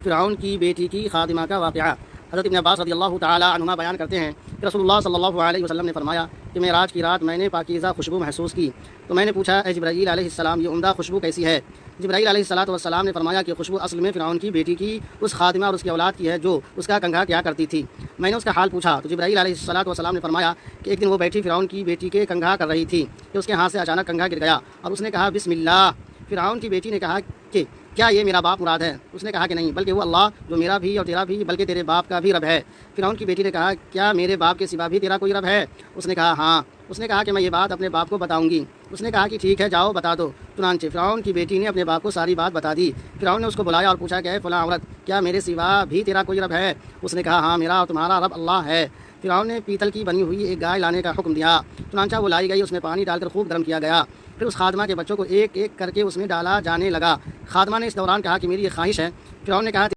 فرعون کی بیٹی کی خادمہ کا واقعہ۔ حضرت ابن عباس رضی اللہ تعالی عنہما بیان کرتے ہیں کہ رسول اللہ صلی اللہ علیہ وسلم نے فرمایا کہ معراج کی رات میں نے پاکیزہ خوشبو محسوس کی، تو میں نے پوچھا اے جبرائیل علیہ السلام یہ عمدہ خوشبو کیسی ہے؟ جبرائیل علیہ السلام نے فرمایا کہ خوشبو اصل میں فرعون کی بیٹی کی اس خادمہ اور اس کی اولاد کی ہے جو اس کا کنگھا کیا کرتی تھی۔ میں نے اس کا حال پوچھا تو جبرائیل علیہ السلام نے فرمایا کہ ایک دن وہ بیٹھی فرعون کی بیٹی کے کنگھا کر رہی تھی کہ اس کے ہاتھ سے اچانک کنگھا گر گیا اور اس نے کہا بسم اللہ۔ فرعون کی بیٹی نے کہا کہ کیا یہ میرا باپ مراد ہے؟ اس نے کہا کہ نہیں، بلکہ وہ اللہ جو میرا بھی اور تیرا بھی بلکہ تیرے باپ کا بھی رب ہے۔ فرعون کی بیٹی نے کہا کیا میرے باپ کے سوا بھی تیرا کوئی رب ہے؟ اس نے کہا ہاں۔ اس نے کہا کہ میں یہ بات اپنے باپ کو بتاؤں گی۔ اس نے کہا کہ ٹھیک ہے جاؤ بتا دو۔ چنانچہ فرعون کی بیٹی نے اپنے باپ کو ساری بات بتا دی۔ فرعون نے اس کو بلایا اور پوچھا کہ اے فلاں عورت کیا میرے سوا بھی تیرا کوئی رب ہے؟ اس نے کہا ہاں میرا اور تمہارا رب اللہ ہے۔ فرعون نے پیتل کی بنی ہوئی ایک گائے لانے کا حکم دیا، چنانچہ وہ لائی گئی، اس میں پانی ڈال کر خوب گرم کیا گیا، پھر اس خادمہ کے بچوں کو ایک ایک کر کے اس میں ڈالا جانے لگا۔ خادمہ نے اس دوران کہا کہ میری یہ خواہش ہے۔ فرعون نے کہا